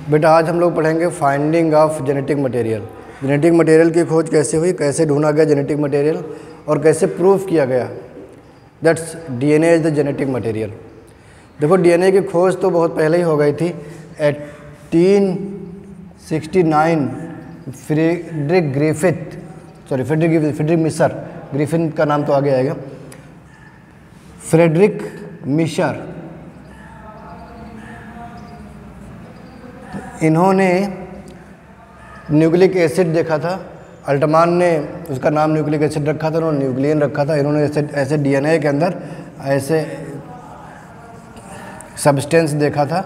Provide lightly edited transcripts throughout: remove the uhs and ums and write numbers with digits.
बेटा आज हम लोग पढ़ेंगे finding of genetic material. Genetic material की खोज कैसे हुई, कैसे ढूंढा गया जेनेटिक मटेरियल और कैसे प्रूफ किया गया that's DNA is the genetic material. देखो डीएनए की खोज तो बहुत पहले ही हो गई थी। 1869 फ्रेडरिक मिशर, ग्रिफिन का नाम तो आगे आएगा, फ्रेडरिक मिशर, इन्होंने न्यूक्लिक एसिड देखा था। अल्टमान ने उसका नाम न्यूक्लिक एसिड रखा था, उन्होंने न्यूक्लियन रखा था। इन्होंने ऐसे डीएनए के अंदर ऐसे सब्सटेंस देखा था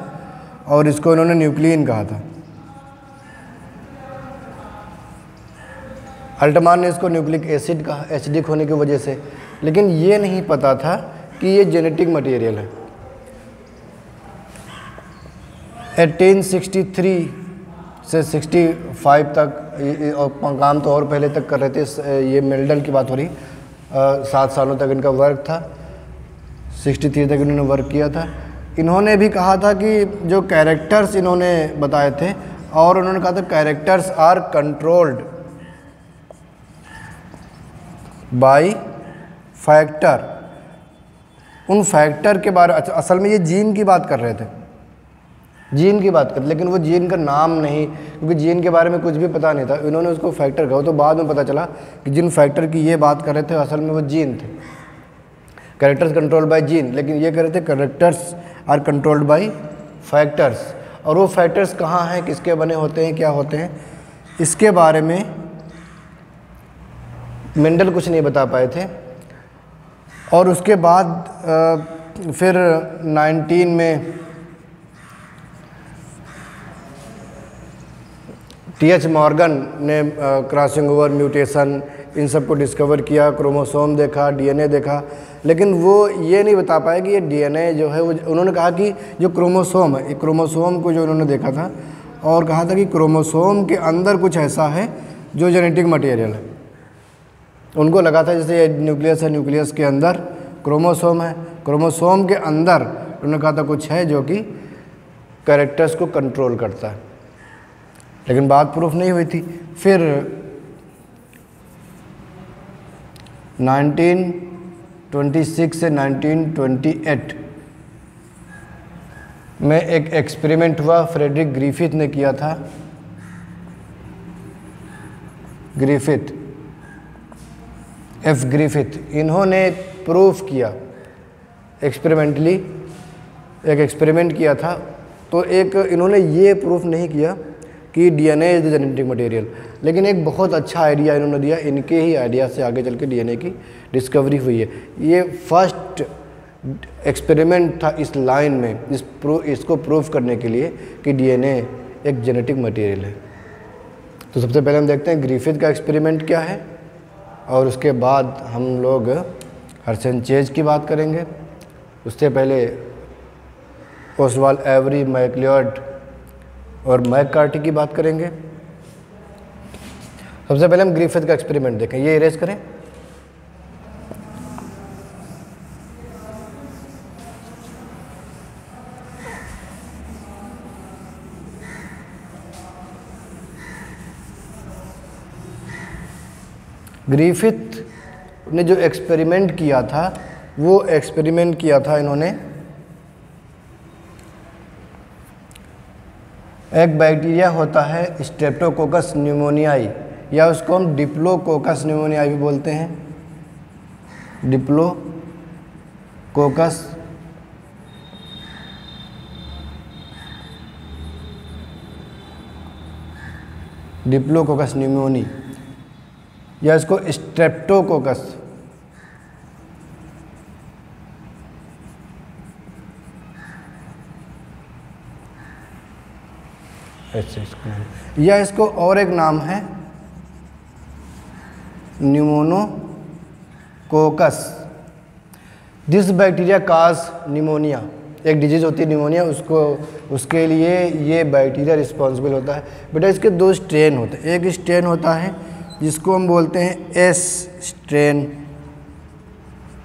और इसको इन्होंने न्यूक्लियन कहा था। अल्टमान ने इसको न्यूक्लिक एसिड कहा एसिडिक होने की वजह से, लेकिन ये नहीं पता था कि ये जेनेटिक मटेरियल है। 1863 से 65 तक काम तो और पहले तक कर रहे थे। ये मेल्डल की बात हो रही, 7 सालों तक इनका वर्क था। 63 तक इन्होंने वर्क किया था। इन्होंने भी कहा था कि जो कैरेक्टर्स इन्होंने बताए थे, और उन्होंने कहा था characters are controlled by factor. उन फैक्टर के बारे, असल में ये जीन की बात कर रहे थे, जीन की बात कर, लेकिन वो जीन का नाम नहीं, क्योंकि जीन के बारे में कुछ भी पता नहीं था। इन्होंने उसको फैक्टर कहा, तो बाद में पता चला कि जिन फैक्टर की ये बात कर रहे थे असल में वो जीन थे। कैरेक्टर्स कंट्रोल्ड बाय जीन, लेकिन ये कह रहे थे characters are controlled by factors. और वो फैक्टर्स कहाँ हैं, किसके बने होते हैं, क्या होते हैं, इसके बारे में मेंडल कुछ नहीं बता पाए थे। और उसके बाद फिर 19 में टी.एच. मॉर्गन ने क्रॉसिंग ओवर, म्यूटेशन, इन सब को डिस्कवर किया, क्रोमोसोम देखा, डीएनए देखा, लेकिन वो ये नहीं बता पाए कि ये डीएनए जो है वो, उन्होंने कहा कि जो क्रोमोसोम है, एक क्रोमोसोम को जो उन्होंने देखा था और कहा था कि क्रोमोसोम के अंदर कुछ ऐसा है जो जेनेटिक मटेरियल है। उनको लगा था जैसे न्यूक्लियस है, न्यूक्लियस के अंदर क्रोमोसोम है, क्रोमोसोम के अंदर उन्होंने कहा था कुछ है जो कि कैरेक्टर्स को कंट्रोल करता है, लेकिन बात प्रूफ नहीं हुई थी। फिर 1926 से 1928 में एक एक्सपेरिमेंट हुआ, फ्रेडरिक ग्रिफिथ ने किया था। ग्रिफिथ, एफ ग्रिफिथ, इन्होंने प्रूफ किया एक्सपेरिमेंटली, एक एक्सपेरिमेंट किया था। तो एक इन्होंने ये प्रूफ नहीं किया कि DNA is the genetic material, लेकिन एक बहुत अच्छा आइडिया इन्होंने दिया। इनके ही आइडिया से आगे चल के डीएनए की डिस्कवरी हुई है। ये फर्स्ट एक्सपेरिमेंट था इस लाइन में, इसको प्रूफ करने के लिए कि डीएनए एक जेनेटिक मटेरियल है। तो सबसे पहले हम देखते हैं ग्रिफिथ का एक्सपेरिमेंट क्या है, और उसके बाद हम लोग हर्सन चेज की बात करेंगे। उससे पहले ओसवाल्ड एवरी, मैकलियोड और मैककार्टी की बात करेंगे। सबसे पहले हम ग्रिफिथ का एक्सपेरिमेंट देखें। ये इरेज करें। ग्रिफिथ ने जो एक्सपेरिमेंट किया था, वो एक्सपेरिमेंट किया था इन्होंने, एक बैक्टीरिया होता है स्ट्रेप्टोकोकस न्यूमोनियाई, या उसको हम डिप्लोकोकस न्यूमोनियाई भी बोलते हैं। डिप्लोकोकस डिप्लोकोकस न्यूमोनी, या इसको स्ट्रेप्टोकोकस, ऐसे इसको, या इसको और एक नाम है न्यूमोनोकोकस। दिस बैक्टीरिया काज निमोनिया, एक डिजीज होती है निमोनिया, उसके लिए ये बैक्टीरिया रिस्पॉन्सिबल होता है। बेटा इसके 2 स्ट्रेन होते हैं। एक स्ट्रेन होता है जिसको हम बोलते हैं एस स्ट्रेन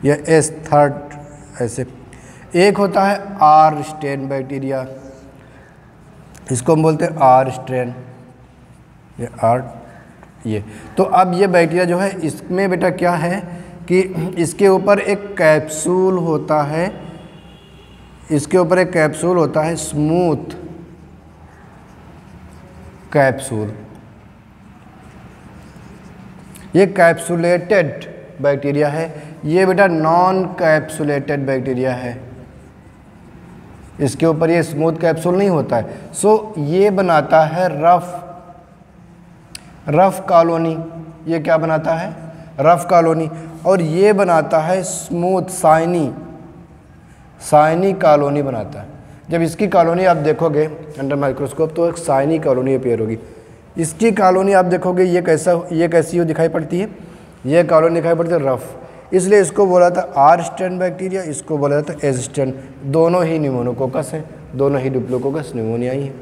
या एस थर्ड ऐसे। एक होता है आर स्ट्रेन बैक्टीरिया, इसको हम बोलते हैं आर स्ट्रेन, ये आर, ये। तो अब ये बैक्टीरिया जो है इसमें बेटा क्या है कि इसके ऊपर एक कैप्सूल होता है, इसके ऊपर एक कैप्सूल होता है, स्मूथ कैप्सूल। ये कैप्सुलेटेड बैक्टीरिया है, ये बेटा नॉन कैप्सुलेटेड बैक्टीरिया है, इसके ऊपर ये स्मूथ कैप्सूल नहीं होता है। सो ये बनाता है रफ कॉलोनी, ये क्या बनाता है, रफ कॉलोनी। और ये बनाता है स्मूथ साइनी कॉलोनी बनाता है। जब इसकी कॉलोनी आप देखोगे अंडर माइक्रोस्कोप तो एक साइनी कॉलोनी अपीयर होगी। इसकी कॉलोनी आप देखोगे ये कैसी हो दिखाई पड़ती है, ये कॉलोनी दिखाई पड़ती है रफ, इसलिए इसको बोला था आर स्ट्रेन बैक्टीरिया, इसको बोला जाता है एज स्ट्रेन। दोनों ही निमोनोकोकस हैं, दोनों ही डिप्लोकोकस निमोनिया ही है।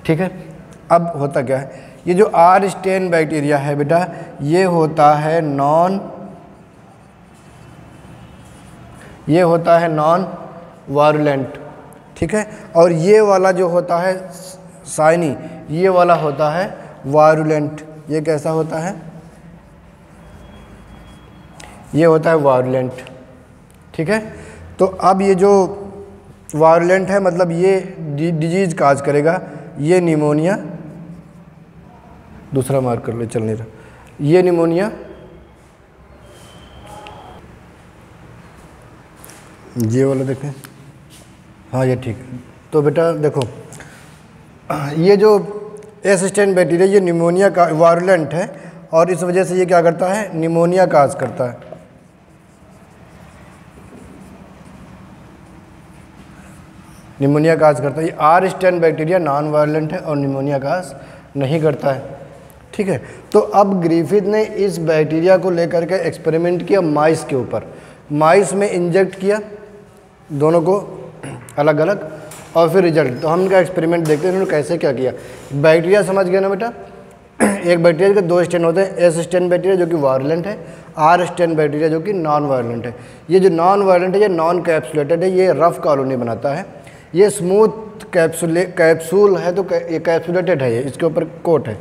ठीक है, अब होता क्या है, ये जो आर स्ट्रेन बैक्टीरिया है बेटा ये होता है नॉन वायरुलेंट। ठीक है, और ये वाला जो होता है साइनी, ये वाला होता है वायरुलेंट। ये कैसा होता है, ये होता है वायरुलेंट। ठीक है, तो अब ये जो वायरुलेंट है मतलब ये डिजीज काज करेगा, ये निमोनिया, दूसरा मार्क कर ले, चल नहीं रहा, ये निमोनिया, ये वाला देखें, हाँ ये ठीक है। तो बेटा देखो ये जो एज स्ट्रेन बैक्टीरिया ये निमोनिया का वायरुलेंट है और इस वजह से ये क्या करता है, निमोनिया काज करता है। निमोनिया काज करता है। ये R strain bacteria non virulent है और निमोनिया काज नहीं करता है। ठीक है, तो अब ग्रिफिथ ने इस बैक्टीरिया को लेकर के एक्सपेरिमेंट किया माइस के ऊपर। माइस में इंजेक्ट किया दोनों को अलग अलग और फिर रिजल्ट। तो हम इनका एक्सपेरिमेंट देखते हैं इन्होंने कैसे क्या किया। बैक्टीरिया समझ गया ना बेटा, एक बैक्टीरिया के दो स्ट्रेन होते हैं, एस स्ट्रेन बैक्टीरिया जो कि वायरुलेंट है, आर स्ट्रेन बैक्टीरिया जो कि नॉन वायरुलेंट है। ये जो नॉन वायरुलेंट है ये नॉन कैप्सुलेटेड है, ये रफ कॉलोनी बनाता है। ये स्मूथ कैप्सूल है तो ये कैप्सुलेटेड है, ये इसके ऊपर कोट है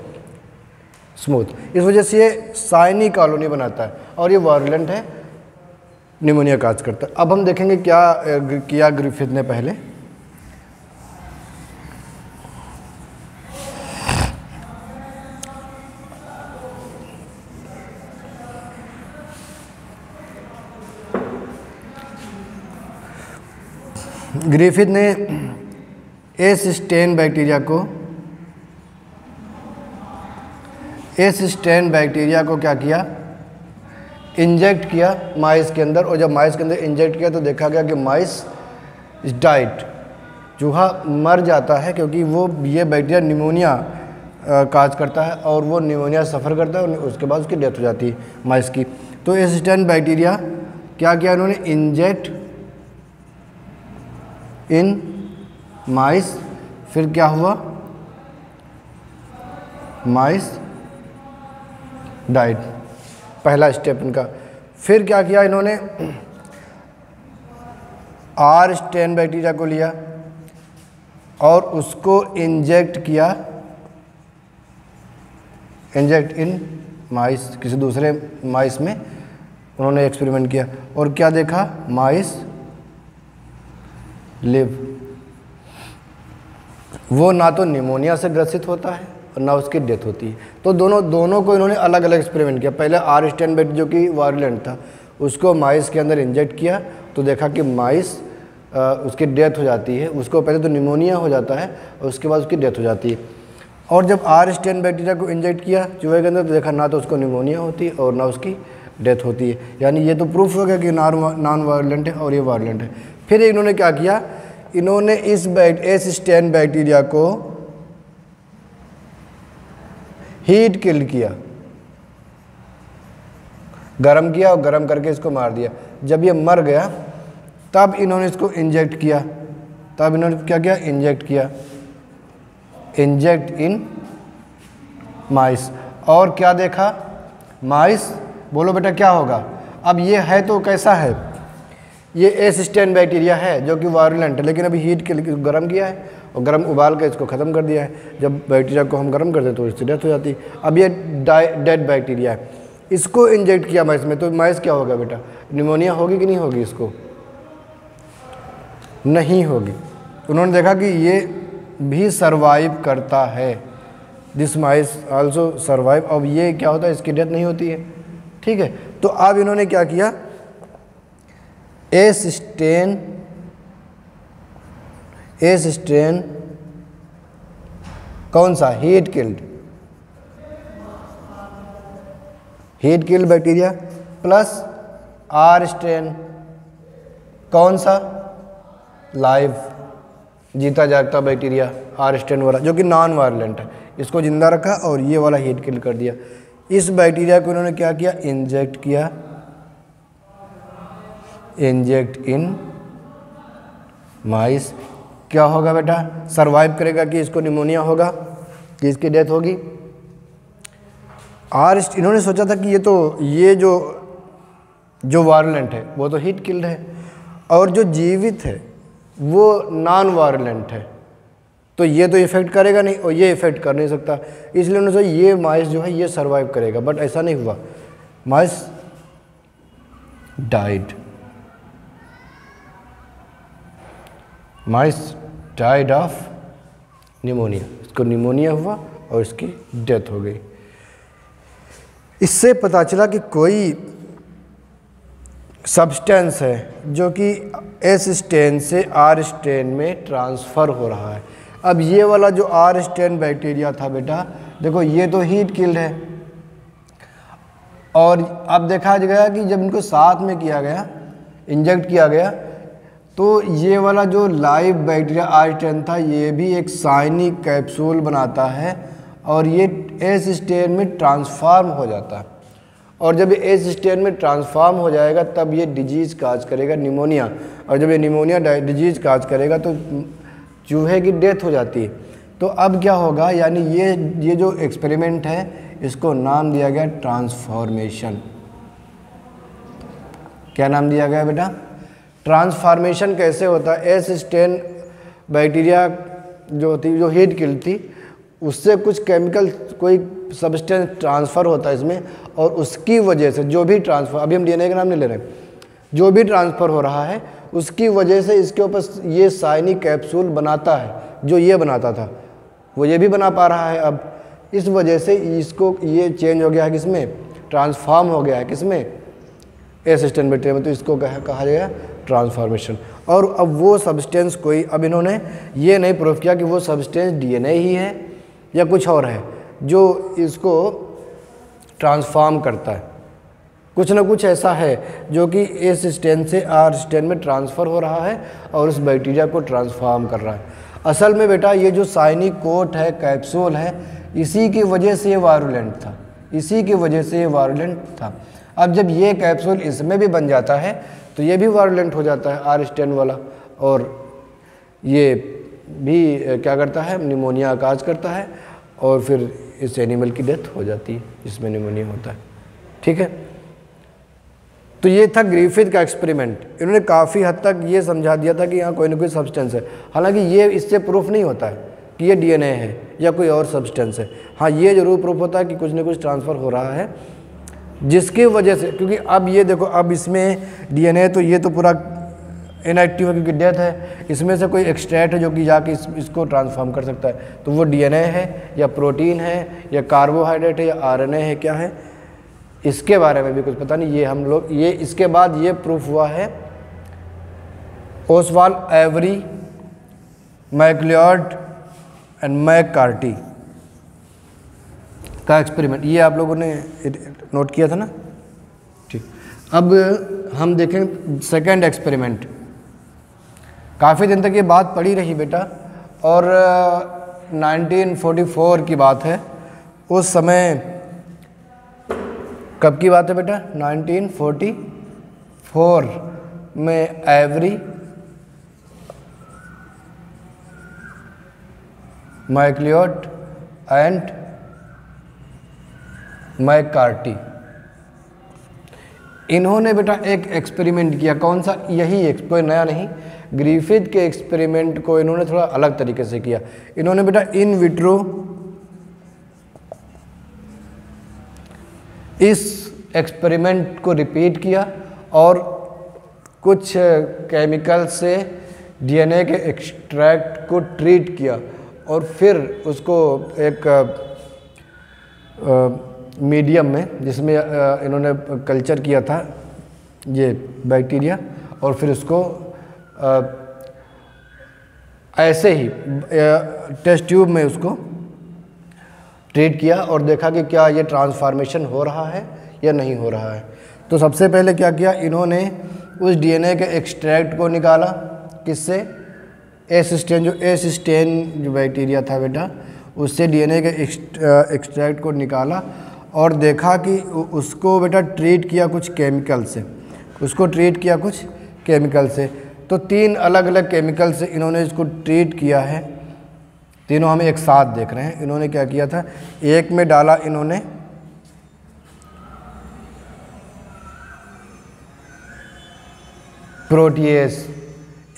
स्मूथ, इस वजह से ये साइनी कॉलोनी बनाता है और ये वायरुलेंट है, निमोनिया काज करता है। अब हम देखेंगे क्या किया ग्रिफिथ ने पहले। ग्रिफिथ ने एस स्ट्रेन बैक्टीरिया को क्या किया, इंजेक्ट किया माइस के अंदर। और जब माइस के अंदर इंजेक्ट किया तो देखा गया कि माइस डाइट, चूहा मर जाता है क्योंकि वो ये बैक्टीरिया निमोनिया काज करता है और वो निमोनिया सफ़र करता है और उसके बाद उसकी डेथ हो जाती है माइस की। तो एस स्ट्रेन बैक्टीरिया क्या किया इन्होंने, इंजेक्ट इन माइस, फिर क्या हुआ, माइस डाइट, पहला स्टेप इनका। फिर क्या किया इन्होंने, आर स्ट्रेन बैक्टीरिया को लिया और उसको इंजेक्ट किया, इंजेक्ट इन माइस, किसी दूसरे माइस में उन्होंने एक्सपेरिमेंट किया और क्या देखा, माइस लिव, वो ना तो निमोनिया से ग्रसित होता है और ना उसकी डेथ होती है। तो दोनों को इन्होंने अलग अलग एक्सपेरिमेंट किया। पहले आर स्ट्रेन बैक्टीरिया जो कि वायरुलेंट था उसको माइस के अंदर इंजेक्ट किया तो देखा कि माइस उसकी डेथ हो जाती है। उसको पहले तो निमोनिया हो जाता है और उसके बाद उसकी डेथ हो जाती है। और जब आर स्ट्रेन बैक्टीरिया को इंजेक्ट किया चूहे के अंदर तो देखा ना तो उसको निमोनिया होती है और ना उसकी डेथ होती है। यानी ये तो प्रूफ हो गया कि नॉन वायरुलेंट है और ये वायरुलेंट है। फिर इन्होंने क्या किया, इन्होंने इस एस स्ट्रेन बैक्टीरिया को हीट किल किया, गरम किया और गरम करके इसको मार दिया। जब ये मर गया तब इन्होंने इसको इंजेक्ट किया, तब इन्होंने क्या किया, इंजेक्ट किया, इंजेक्ट इन माइस। और क्या देखा, माइस, बोलो बेटा क्या होगा। अब ये है तो कैसा है, ये एसिस्टेंट बैक्टीरिया है जो कि वायरुलेंट है, लेकिन अभी हीट के लिए गर्म किया है और गर्म उबाल के इसको ख़त्म कर दिया है। जब बैक्टीरिया को हम गर्म करते हैं तो इससे डेथ हो जाती है। अब ये डेड बैक्टीरिया है, इसको इंजेक्ट किया माइस में, तो माइस क्या होगा बेटा, निमोनिया होगी कि नहीं होगी, इसको नहीं होगी। उन्होंने देखा कि ये भी सर्वाइव करता है, दिस माइस आल्सो सर्वाइव। अब ये क्या होता है, इसकी डेथ नहीं होती है, ठीक है। तो अब इन्होंने क्या किया, एस स्टेन कौन सा, heat killed bacteria plus R strain कौन सा, लाइव जीता जागता बैक्टीरिया आर स्ट्रेन वाला जो कि नॉन वायलेंट है, इसको जिंदा रखा और ये वाला हीट किल कर दिया। इस बैक्टीरिया को उन्होंने क्या किया, इंजेक्ट इन माइस। क्या होगा बेटा, सरवाइव करेगा कि इसको निमोनिया होगा कि इसकी डेथ होगी। इन्होंने सोचा था कि ये जो वायलेंट है वो तो हीट किल्ड है और जो जीवित है वो नॉन वायलेंट है, तो ये तो इफेक्ट करेगा नहीं और ये इफेक्ट कर नहीं सकता, इसलिए उन्होंने सोचा ये माइस जो है ये सरवाइव करेगा। बट ऐसा नहीं हुआ, माइस डाइड ऑफ निमोनिया, इसको निमोनिया हुआ और इसकी डेथ हो गई। इससे पता चला कि कोई सब्सटेंस है जो कि एस स्टेन से आर स्टेन में ट्रांसफ़र हो रहा है। अब ये वाला जो आर स्टेन बैक्टीरिया था बेटा, देखो ये तो हीट किल्ड है और अब देखा गया कि जब इनको साथ में किया गया, इंजेक्ट किया गया, तो ये वाला जो लाइव बैक्टीरिया आर स्टेन था ये भी एक साइनिक कैप्सूल बनाता है और ये एस स्टेन में ट्रांसफॉर्म हो जाता है। और जब ये एस स्टेन में ट्रांसफॉर्म हो जाएगा तब ये डिजीज़ काज करेगा, निमोनिया, और जब ये निमोनिया डिजीज़ काज करेगा तो चूहे की डेथ हो जाती है। तो अब क्या होगा, यानी ये जो एक्सपेरिमेंट है इसको नाम दिया गया ट्रांसफॉर्मेशन। क्या नाम दिया गया बेटा, ट्रांसफॉर्मेशन। कैसे होता है, एस स्टेन बैक्टीरिया जो थी, जो हीट किल थी, उससे कुछ केमिकल कोई सब्सटेंस ट्रांसफ़र होता है इसमें और उसकी वजह से जो भी ट्रांसफ़र, अभी हम डीएनए का नाम नहीं ले रहे, जो भी ट्रांसफ़र हो रहा है उसकी वजह से इसके ऊपर ये साइनिक कैप्सूल बनाता है। जो ये बनाता था वो ये भी बना पा रहा है। अब इस वजह से इसको ये चेंज हो गया है, किसमें ट्रांसफॉर्म हो गया है, किसमें एस स्टेन बैक्टीरिया में, तो इसको कहा गया ट्रांसफॉर्मेशन। और अब वो सब्सटेंस कोई, अब इन्होंने ये नहीं प्रूव किया कि वो सब्सटेंस डीएनए ही है या कुछ और है जो इसको ट्रांसफॉर्म करता है। कुछ ना कुछ ऐसा है जो कि एस स्टेन से आर स्टेन में ट्रांसफ़र हो रहा है और उस बैक्टीरिया को ट्रांसफॉर्म कर रहा है। असल में बेटा ये जो साइनिक कोट है, कैप्सूल है, इसी की वजह से ये वायरुलेंट था, इसी की वजह से ये वायरुलेंट था। अब जब ये कैप्सूल इसमें भी बन जाता है तो ये भी वायरुलेंट हो जाता है आर स्टेन वाला, और ये भी क्या करता है, निमोनिया का काज करता है और फिर इस एनिमल की डेथ हो जाती है जिसमें निमोनिया होता है। ठीक है, तो ये था ग्रिफिथ का एक्सपेरिमेंट। इन्होंने काफ़ी हद तक ये समझा दिया था कि यहाँ कोई ना कोई सब्सटेंस है। हालांकि ये इससे प्रूफ नहीं होता है कि ये डीएनए है या कोई और सब्सटेंस है। हाँ, ये जरूर प्रूफ होता है कि कुछ ना कुछ ट्रांसफ़र हो रहा है जिसकी वजह से, क्योंकि अब ये देखो, अब इसमें डीएनए तो ये तो पूरा इनएक्टिव है क्योंकि डेथ है, इसमें से कोई एक्सट्रैक्ट है जो कि जाके इसको ट्रांसफॉर्म कर सकता है। तो वो डीएनए है या प्रोटीन है या कार्बोहाइड्रेट है या आरएनए है, क्या है, इसके बारे में भी कुछ पता नहीं। ये हम लोग ये इसके बाद ये प्रूफ हुआ है Oswald Avery, MacLeod and McCarty का एक्सपेरिमेंट। ये आप लोगों ने नोट किया था ना, ठीक। अब हम देखें सेकंड एक्सपेरिमेंट। काफ़ी दिन तक ये बात पड़ी रही बेटा, और 1944 की बात है। उस समय कब की बात है बेटा, 1944 में एवरी, मैक्लियोड एंड मैककार्टी, इन्होंने बेटा एक एक्सपेरिमेंट किया, कौन सा, यही कोई नया नहीं, ग्रिफिथ के एक्सपेरिमेंट को इन्होंने थोड़ा अलग तरीके से किया। इन्होंने बेटा इन विट्रो इस एक्सपेरिमेंट को रिपीट किया और कुछ केमिकल से डीएनए के एक्सट्रैक्ट को ट्रीट किया और फिर उसको एक मीडियम में, जिसमें इन्होंने कल्चर किया था ये बैक्टीरिया, और फिर उसको ऐसे ही टेस्ट ट्यूब में उसको ट्रीट किया और देखा कि क्या ये ट्रांसफॉर्मेशन हो रहा है या नहीं हो रहा है। तो सबसे पहले क्या किया, इन्होंने उस डीएनए के एक्सट्रैक्ट को निकाला, किससे, एसिस्टेन, जो एसिस्टेन जो बैक्टीरिया था बेटा, उससे डीएनए के एक्सट्रैक्ट को निकाला और देखा कि उसको बेटा ट्रीट किया कुछ केमिकल से, उसको ट्रीट किया कुछ केमिकल से। तो 3 अलग अलग केमिकल से इन्होंने इसको ट्रीट किया है, तीनों हम एक साथ देख रहे हैं। इन्होंने क्या किया था, एक में डाला इन्होंने प्रोटीएज,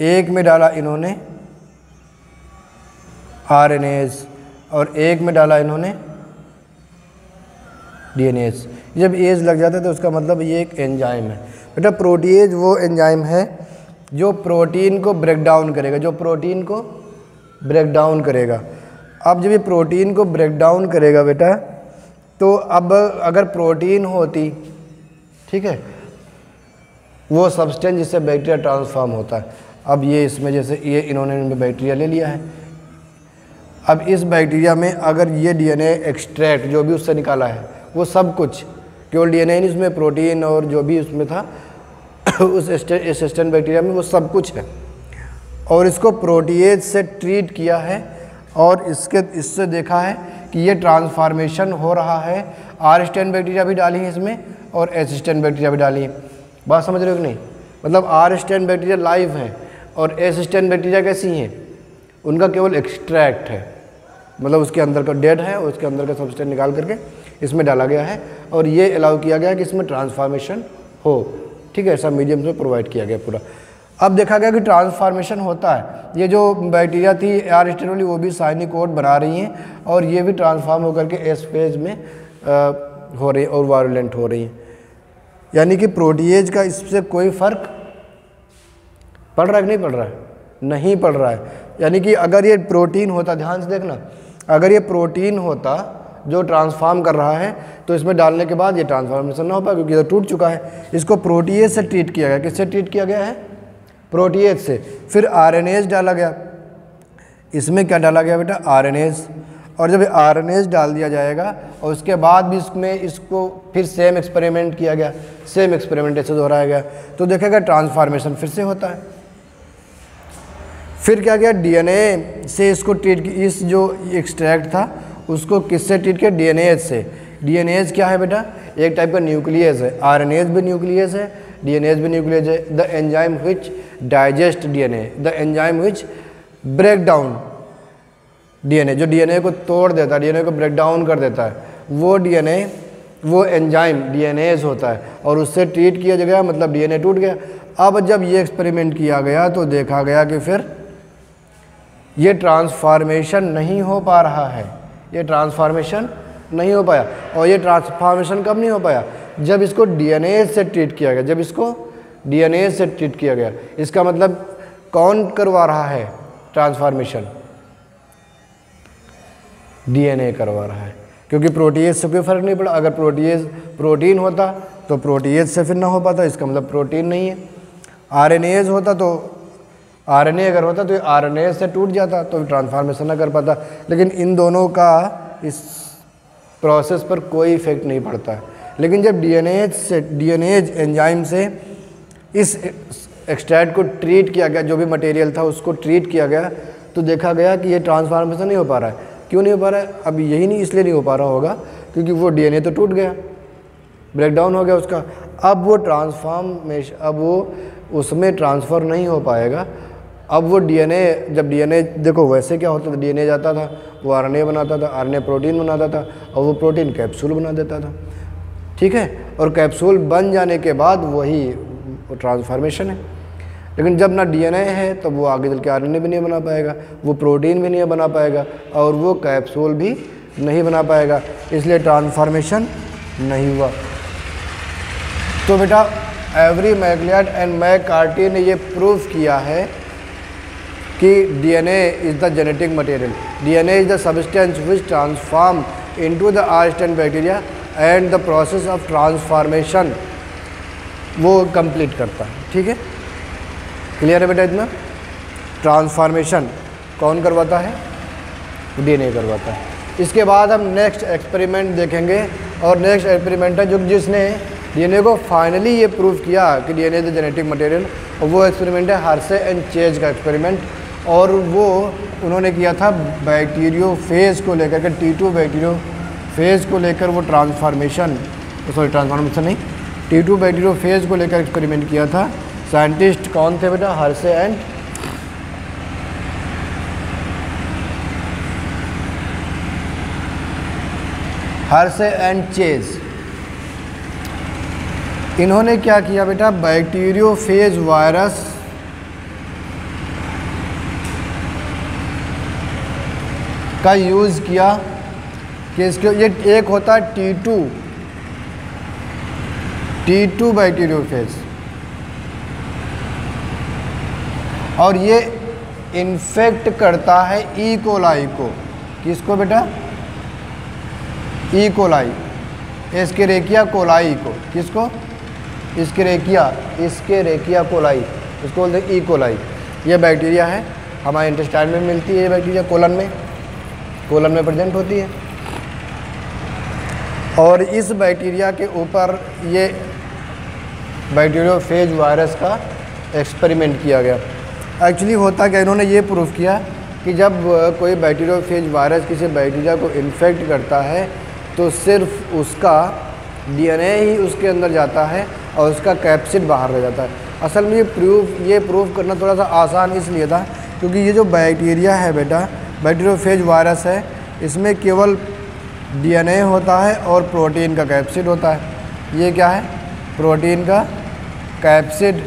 एक में डाला इन्होंने आरएनएज और एक में डाला इन्होंने डीएनएज। जब एज लग जाता है तो उसका मतलब ये एक एंजाइम है बेटा। प्रोटीएज वो एंजाइम है जो प्रोटीन को ब्रेक डाउन करेगा, जो प्रोटीन को ब्रेक डाउन करेगा। अब जब ये प्रोटीन को ब्रेक डाउन करेगा बेटा, तो अब अगर प्रोटीन होती, ठीक है, वो सब्सटेंस जिससे बैक्टीरिया ट्रांसफॉर्म होता है। अब ये इसमें जैसे ये इन्होंने बैक्टीरिया ले लिया है, अब इस बैक्टीरिया में अगर ये डीएनए एक्सट्रैक्ट जो भी उससे निकाला है वो सब कुछ, केवल डीएनए नहीं, उसमें प्रोटीन और जो भी उसमें था उस असिस्टेंट बैक्टीरिया में वो सब कुछ है, और इसको प्रोटीएज से ट्रीट किया है और इससे देखा है कि ये ट्रांसफॉर्मेशन हो रहा है। आर-स्टेन बैक्टीरिया भी डाली है इसमें और एसिस्टेंट बैक्टीरिया भी डाली है। बात समझ रहे हो कि नहीं? मतलब आर-स्टेन बैक्टीरिया लाइव है और एसिस्टेंट बैक्टीरिया कैसी हैं, उनका केवल एक्सट्रैक्ट है, मतलब उसके अंदर का डेड है और उसके अंदर का सब्सटेंस निकाल करके इसमें डाला गया है और ये अलाउ किया गया कि इसमें ट्रांसफॉर्मेशन हो, ठीक है, ऐसा मीडियम से प्रोवाइड किया गया पूरा। अब देखा गया कि ट्रांसफॉर्मेशन होता है। ये जो बैक्टीरिया थी आर-स्टेन वाली, वो भी साइनिक कोट बना रही हैं और ये भी ट्रांसफॉर्म होकर के एस फेज में हो रही और वायलेंट हो रही हैं। यानी कि प्रोटीएज का इससे कोई फ़र्क पड़ रहा है कि नहीं पड़ रहा है? नहीं पड़ रहा है। यानी कि अगर ये प्रोटीन होता, ध्यान से देखना, अगर ये प्रोटीन होता जो ट्रांसफॉर्म कर रहा है तो इसमें डालने के बाद ये ट्रांसफॉर्मेशन ना हो पाए, क्योंकि ये टूट चुका है। इसको प्रोटीएज से ट्रीट किया गया। किससे ट्रीट किया गया है? प्रोटीएज से। फिर आरएनएज डाला गया। इसमें क्या डाला गया बेटा? आरएनएज। और जब आरएनएज डाल दिया जाएगा और उसके बाद भी इसमें इसको फिर सेम एक्सपेरिमेंट किया गया, सेम एक्सपेरिमेंट ऐसे दोहराया गया, तो देखेगा ट्रांसफॉर्मेशन फिर से होता है। फिर क्या किया, डीएनए से इसको ट्रीट, इस जो एक्सट्रैक्ट था उसको किससे ट्रीट किया? डीएनएज से। डीएनएज क्या है बेटा? एक टाइप का न्यूक्लियस है। आरएनएज भी न्यूक्लियस है, डीएनएज भी न्यूक्लियस है। The enzyme which digest DNA, the enzyme which break down DNA, जो डीएनए को तोड़ देता है, डीएनए को ब्रेक डाउन कर देता है, वो डीएनए, वो एंजाइम डीएनएज होता है और उससे ट्रीट किया गया, मतलब डीएनए टूट गया। अब जब ये एक्सपेरिमेंट किया गया तो देखा गया कि फिर ये ट्रांसफॉर्मेशन नहीं हो पा रहा है, ये ट्रांसफॉर्मेशन नहीं हो पाया। और ये ट्रांसफॉर्मेशन कब नहीं हो पाया? जब इसको डीएनए से ट्रीट किया गया, जब इसको डीएनए से ट्रीट किया गया। इसका मतलब कौन करवा रहा है ट्रांसफॉर्मेशन? डीएनए करवा रहा है, क्योंकि प्रोटीएज से कोई फर्क नहीं पड़ा। अगर प्रोटीन होता तो प्रोटीएज से फिर ना हो पाता, इसका मतलब प्रोटीन नहीं है। आरएनएज होता तो, आरएनए अगर होता तो आरएनए से टूट जाता तो ट्रांसफॉर्मेशन ना कर पाता। लेकिन इन दोनों का इस प्रोसेस पर कोई इफेक्ट नहीं पड़ता है। लेकिन जब डीएनएज एंजाइम से इस एक्सट्रैक्ट को ट्रीट किया गया, जो भी मटेरियल था उसको ट्रीट किया गया, तो देखा गया कि ये ट्रांसफॉर्मेशन नहीं हो पा रहा है। क्यों नहीं हो पा रहा है? अब यही नहीं, इसलिए नहीं हो पा रहा होगा क्योंकि वो डीएनए तो टूट गया, ब्रेक डाउन हो गया उसका। अब वो ट्रांसफॉर्मेशन, अब वो उसमें ट्रांसफ़र नहीं हो पाएगा। अब वो डीएनए, जब डीएनए देखो वैसे क्या होता था, डीएनए जाता था, वो आरएनए बनाता था, आरएनए प्रोटीन बनाता था और वो प्रोटीन कैप्सूल बना देता था, ठीक है। और कैप्सूल बन जाने के बाद वही ट्रांसफॉर्मेशन है। लेकिन जब ना डीएनए है तो वो आगे चल के आरएनए भी नहीं बना पाएगा, वो प्रोटीन भी नहीं बना पाएगा और वो कैप्सूल भी नहीं बना पाएगा, इसलिए ट्रांसफॉर्मेशन नहीं हुआ। तो बेटा एवरी मैकलियड एंड मैककार्टी ने ये प्रूफ किया है कि DNA is the genetic material, DNA is the substance which transform into the R strain bacteria and the process of transformation वो कंप्लीट करता है। ठीक है, क्लियर है बेटा? इतना ट्रांसफॉर्मेशन कौन करवाता है? डीएनए करवाता है। इसके बाद हम नेक्स्ट एक्सपेरिमेंट देखेंगे और नेक्स्ट एक्सपेरिमेंट है जो जिसने डीएनए को फाइनली ये प्रूव किया कि DNA is the genetic material, और वो एक्सपेरिमेंट है हर्शे एंड चेज का एक्सपेरिमेंट। और वो उन्होंने किया था बैक्टीरियोफेज को लेकर के, T2 बैक्टीरियोफेज को लेकर वो ट्रांसफॉर्मेशन नहीं, T2 बैक्टीरियोफेज को लेकर एक्सपेरिमेंट किया था। साइंटिस्ट कौन थे बेटा? Hershey and chase. इन्होंने क्या किया बेटा? बैक्टीरियोफेज वायरस का यूज़ किया कि इसके ये एक होता है T2 बैक्टीरियोफेज, और ये इन्फेक्ट करता है ई कोलाई को। किसको बेटा? ई कोलाई, एस्केरिचिया कोलाई को। किसको? एस्केरिचिया कोलाई, इसको बोलते हैं ई कोलाई। ये बैक्टीरिया है, हमारे इंटेस्टाइन में मिलती है ये बैक्टीरिया, कोलन में प्रेजेंट होती है। और इस बैक्टीरिया के ऊपर ये बैक्टीरियोफेज वायरस का एक्सपेरिमेंट किया गया। एक्चुअली होता क्या, इन्होंने ये प्रूफ किया कि जब कोई बैक्टीरियोफेज वायरस किसी बैक्टीरिया को इन्फेक्ट करता है तो सिर्फ उसका डीएनए ही उसके अंदर जाता है और उसका कैप्सिड बाहर रह जाता है। असल में ये प्रूफ करना थोड़ा सा आसान इसलिए था क्योंकि ये जो बैक्टीरिया है बेटा, बैक्टीरियोफेज वायरस है, इसमें केवल डीएनए होता है और प्रोटीन का कैप्सिड होता है। ये क्या है? प्रोटीन का कैप्सिड,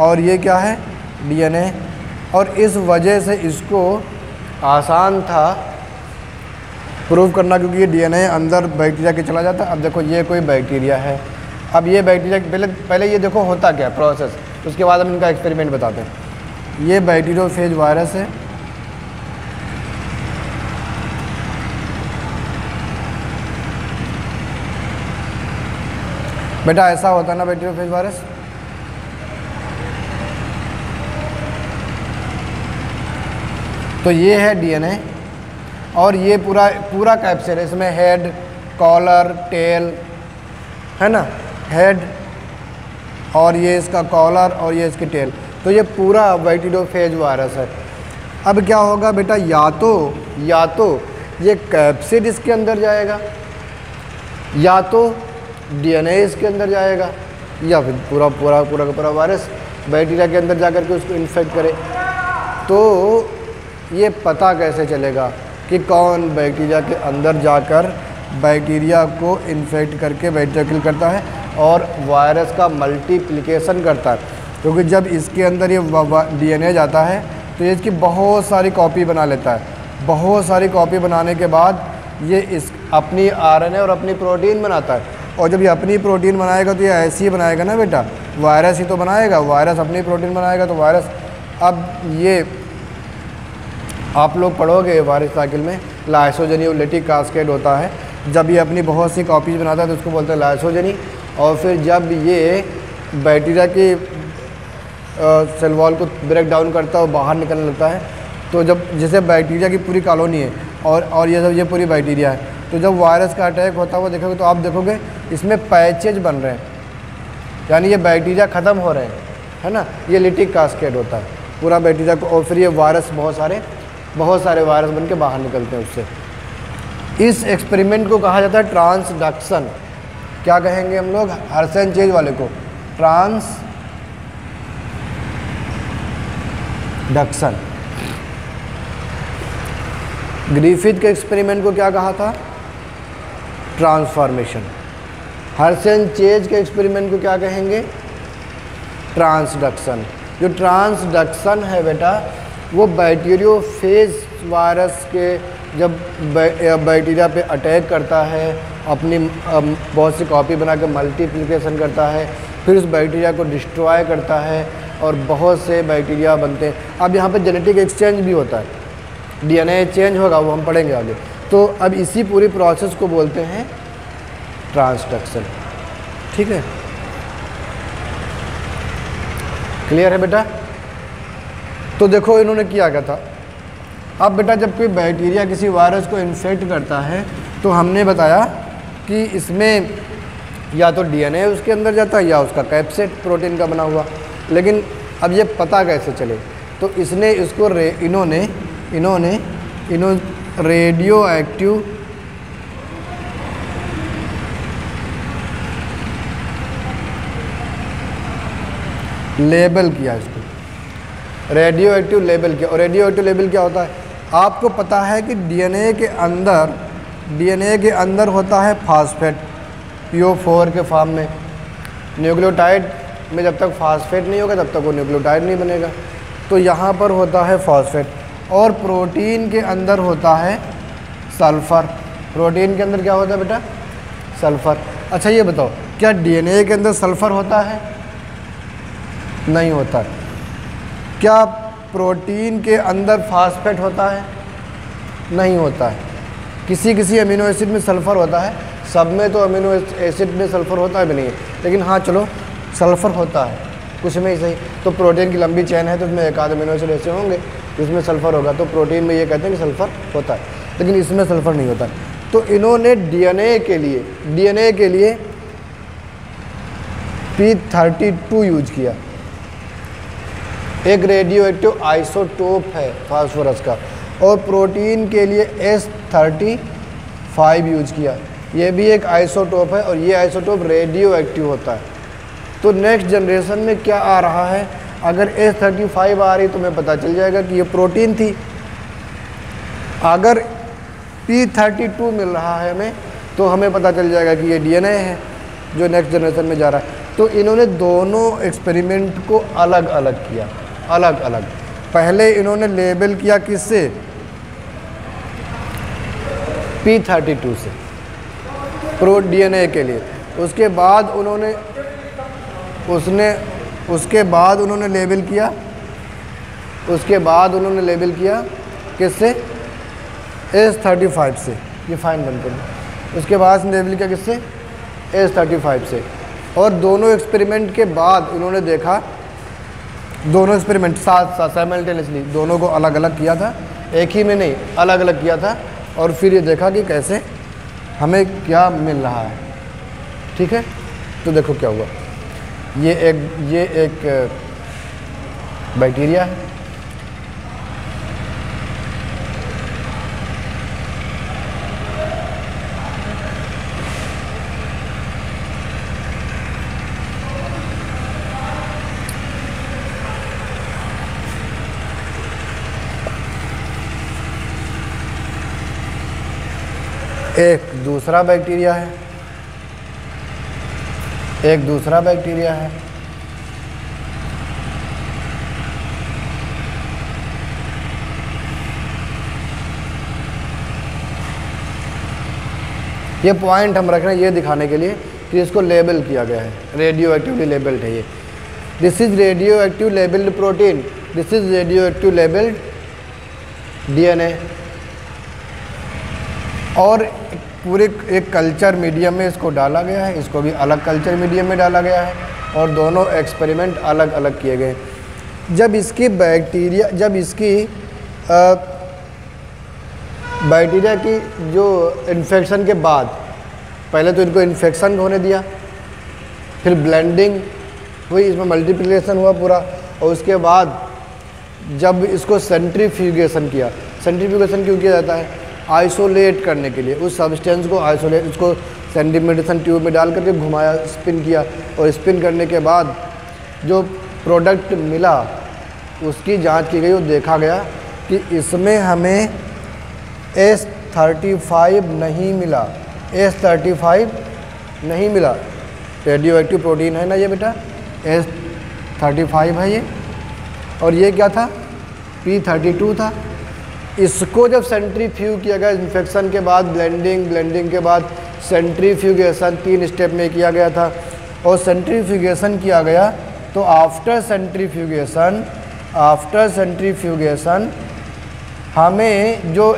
और ये क्या है? डीएनए। और इस वजह से इसको आसान था प्रूव करना क्योंकि ये डीएनए अंदर बैक्टीरिया के चला जाता है। अब देखो ये कोई बैक्टीरिया है, अब ये बैक्टीरिया पहले ये देखो होता क्या प्रोसेस, उसके बाद हम इनका एक्सपेरिमेंट बताते हैं। ये बैक्टीरियोफेज वायरस है, बेटा ऐसा होता है ना बैक्टीरियोफेज वायरस। तो ये है डीएनए और ये पूरा कैप्सिड है, इसमें हेड, कॉलर, टेल है ना, हेड और ये इसका कॉलर और ये इसकी टेल। तो ये पूरा बैक्टीरियोफेज वायरस है। अब क्या होगा बेटा, या तो ये कैप्सिड इसके अंदर जाएगा, या तो डीएनए इसके अंदर जाएगा, या फिर पूरा वायरस बैक्टीरिया के अंदर जाकर के उसको इन्फेक्ट करे। तो ये पता कैसे चलेगा कि कौन बैक्टीरिया के अंदर जाकर बैक्टीरिया को इन्फेक्ट करके बैक्टीरिया किल करता है और वायरस का मल्टीप्लिकेशन करता है? क्योंकि जब इसके अंदर ये डीएनए जाता है तो ये इसकी बहुत सारी कॉपी बना लेता है। बहुत सारी कॉपी बनाने के बाद ये अपनी आरएनए और अपनी प्रोटीन बनाता है, और जब ये अपनी प्रोटीन बनाएगा तो ये ऐसे ही बनाएगा ना बेटा, वायरस ही तो बनाएगा, वायरस अपनी प्रोटीन बनाएगा तो वायरस। अब ये आप लोग पढ़ोगे वायरस साइकिल में लाइसोजेनी और लेटिक कास्केड होता है। जब ये अपनी बहुत सी कॉपीज बनाता है तो उसको बोलते हैं लाइसोजेनी, और फिर जब ये बैक्टीरिया की सेल वॉल को ब्रेक डाउन करता है और बाहर निकलने लगता है, तो जब जैसे बैक्टीरिया की पूरी कॉलोनी है और ये पूरी बैक्टीरिया है, तो जब वायरस का अटैक होता है वो देखोगे तो आप देखोगे इसमें पैचेज बन रहे हैं, यानी ये बैक्टीरिया ख़त्म हो रहे हैं, है ना। ये लेटिक कास्केड होता है पूरा बैक्टीरिया को, और फिर ये वायरस बहुत सारे वायरस बन के बाहर निकलते हैं उससे। इस एक्सपेरिमेंट को कहा जाता है ट्रांसडक्शन। क्या कहेंगे हम लोग हर्शे एंड चेज वाले को? ट्रांसडक्शन। ग्रिफिथ के एक्सपेरिमेंट को क्या कहा था? ट्रांसफॉर्मेशन। हर्शन चेज के एक्सपेरिमेंट को क्या कहेंगे? ट्रांसडक्शन। जो ट्रांसडक्शन है बेटा, वो बैक्टीरियोफेज वायरस के जब बैक्टीरिया पे अटैक करता है, अपनी बहुत सी कॉपी बना के मल्टीप्लिकेशन करता है, फिर उस बैक्टीरिया को डिस्ट्रॉय करता है और बहुत से बैक्टीरिया बनते हैं। अब यहाँ पे जेनेटिक एक्सचेंज भी होता है, डीएनए चेंज होगा, वो हम पढ़ेंगे आगे। तो अब इसी पूरी प्रोसेस को बोलते हैं ट्रांसडक्शन। ठीक है, क्लियर है बेटा? तो देखो इन्होंने किया क्या था। अब बेटा जब कोई बैक्टीरिया किसी वायरस को इन्फेक्ट करता है तो हमने बताया कि इसमें या तो डीएनए उसके अंदर जाता है या उसका कैप्सिड प्रोटीन का बना हुआ। लेकिन अब ये पता कैसे चले? तो इसने इसको इन्होंने रेडियो एक्टिव लेबल किया, इसको रेडियो एक्टिव लेबल किया। और रेडियो एक्टिव लेबल क्या होता है? आपको पता है कि डीएनए के अंदर होता है फास्फेट PO4 के फॉर्म में। न्यूक्लियोटाइड में जब तक फास्फेट नहीं होगा तब तक वो न्यूक्लियोटाइड नहीं बनेगा। तो यहाँ पर होता है फास्फेट। और प्रोटीन के अंदर होता है सल्फ़र। प्रोटीन के अंदर क्या होता है बेटा? सल्फ़र। अच्छा ये बताओ, क्या डीएनए के अंदर सल्फ़र होता है? नहीं होता। क्या प्रोटीन के अंदर फास्फेट होता है? नहीं होता है। किसी अमीनो एसिड में सल्फ़र होता है, सब में तो अमीनो एसिड में सल्फ़र होता है भी नहीं है, लेकिन हाँ चलो सल्फ़र होता है कुछ में ही सही। तो प्रोटीन की लंबी चेन है तो उसमें एक आध अमीनो एसिड ऐसे होंगे जिसमें सल्फ़र होगा, तो प्रोटीन में ये कहते हैं कि सल्फ़र होता है, लेकिन इसमें सल्फ़र नहीं होता। तो इन्होंने डीएनए के लिए P32 यूज किया। एक रेडियो एक्टिव आइसोटोप है फास्फोरस का। और प्रोटीन के लिए S35 यूज किया। ये भी एक आइसोटोप है और ये आइसोटोप रेडियो एक्टिव होता है। तो नेक्स्ट जनरेशन में क्या आ रहा है? अगर S35 आ रही तो हमें पता चल जाएगा कि ये प्रोटीन थी। अगर P32 मिल रहा है हमें तो हमें पता चल जाएगा कि ये डीएनए है जो नेक्स्ट जनरेशन में जा रहा है। तो इन्होंने दोनों एक्सपेरिमेंट को अलग अलग किया, अलग अलग। पहले इन्होंने लेबल किया किससे? P32 से, प्रो डीएनए के लिए। उसके बाद उन्होंने लेबल किया किससे? S35 से। ये फाइन बंद कर दो। उसके बाद लेबल किया किससे? S35 से। और दोनों एक्सपेरिमेंट के बाद इन्होंने देखा, दोनों एक्सपेरिमेंट साथ साथ साइमल्टेनियसली दोनों को अलग अलग किया था, एक ही में नहीं, अलग अलग किया था। और फिर ये देखा कि कैसे हमें क्या मिल रहा है। ठीक है, तो देखो क्या हुआ। ये एक बैक्टीरिया है। एक दूसरा बैक्टीरिया है, ये पॉइंट हम रख रहे हैं ये दिखाने के लिए कि इसको लेबल किया गया है, रेडियो एक्टिवली लेबल्ड है ये। This is radio active labelled protein, this is radio active labelled DNA. और पूरे एक कल्चर मीडियम में इसको डाला गया है, इसको भी अलग कल्चर मीडियम में डाला गया है और दोनों एक्सपेरिमेंट अलग अलग किए गए। जब इसकी बैक्टीरिया की जो इन्फेक्शन के बाद, पहले तो इनको इन्फेक्शन होने दिया, फिर ब्लेंडिंग हुई, इसमें मल्टीप्लिकेशन हुआ पूरा, और उसके बाद जब इसको सेंट्रीफ्यूगेशन किया। सेंट्रीफ्यूगेशन क्यों किया जाता है? आइसोलेट करने के लिए। उस सब्सटेंस को आइसोलेट, उसको सेंटीमीटर ट्यूब में डाल करके घुमाया, स्पिन किया, और स्पिन करने के बाद जो प्रोडक्ट मिला उसकी जांच की गई और देखा गया कि इसमें हमें S35 नहीं मिला। S35 नहीं मिला। रेडियो एक्टिव प्रोटीन है ना ये बेटा, S35 है ये, और ये क्या था, P32 था। इसको जब सेंट्रीफ्यूज किया गया इन्फेक्शन के बाद, ब्लेंडिंग के बाद सेंट्रीफ्यूगेशन 3 स्टेप में किया गया था, और सेंट्रीफ्यूगेशन किया गया तो आफ्टर सेंट्रीफ्यूगेशन हमें जो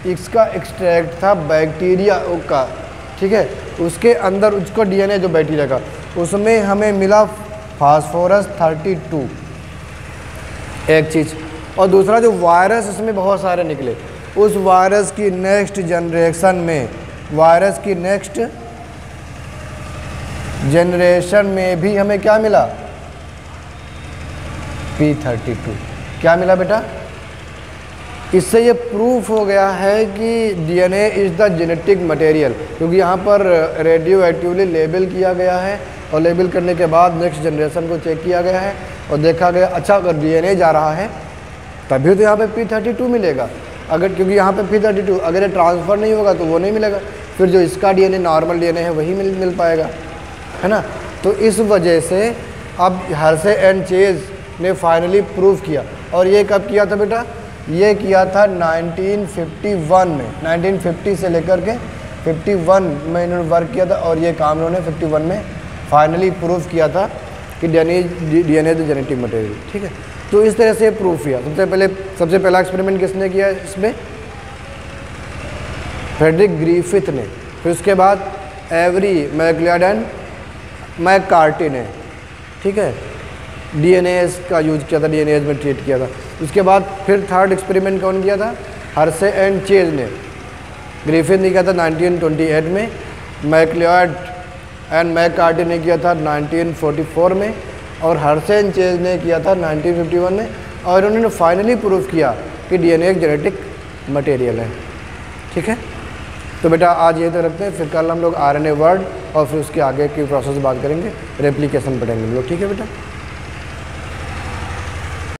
इसका एक्सट्रैक्ट था बैक्टीरिया का, ठीक है, उसके अंदर उसको DNA जो बैक्टीरिया का, उसमें हमें मिला फास्फोरस 32 एक चीज़, और दूसरा जो वायरस इसमें बहुत सारे निकले, उस वायरस की नेक्स्ट जनरेशन में भी हमें क्या मिला, P32। क्या मिला बेटा, इससे ये प्रूफ हो गया है कि DNA is the genetic material, क्योंकि यहाँ पर रेडियो एक्टिवली लेबल किया गया है, और लेबल करने के बाद नेक्स्ट जनरेशन को चेक किया गया है और देखा गया अच्छा अगर DNA जा रहा है तभी तो यहाँ पे P32 मिलेगा, अगर क्योंकि यहाँ पे P32 अगर ये ट्रांसफ़र नहीं होगा तो वो नहीं मिलेगा, फिर जो इसका DNA नॉर्मल DNA है वही मिल पाएगा, है ना। तो इस वजह से अब हर्शे एंड चेज ने फाइनली प्रूव किया, और ये कब किया था बेटा, ये किया था 1951 में, 1950 से लेकर के 51 में इन्होंने वर्क किया था, और ये काम इन्होंने 51 में फाइनली प्रूव किया था कि DNA द जेनेटिक मटेरियल, ठीक है। तो इस तरह से प्रूफ किया। सबसे पहला एक्सपेरिमेंट किसने किया इसमें, फ्रेडरिक ग्रिफिथ ने, फिर उसके बाद एवरी मैकलियड एंड मैककार्टी ने, ठीक है, DNAs का यूज किया था, DNAs में ट्रीट किया था। उसके बाद फिर थर्ड एक्सपेरिमेंट कौन किया था, हर्शे एंड चेज ने, ग्रिफिथ ने किया था 1928 में, मैकलियड एंड मैककार्टी ने किया था 1944 में, और हर्शे एंड चेज ने किया था 1951 में, और उन्होंने फाइनली प्रूव किया कि DNA एक जेनेटिक मटेरियल है, ठीक है। तो बेटा आज ये तो रखते हैं, फिर कल हम लोग RNA वर्ड और फिर उसके आगे की प्रोसेस बात करेंगे, रेप्लिकेशन पढ़ेंगे हम लोग, ठीक है बेटा।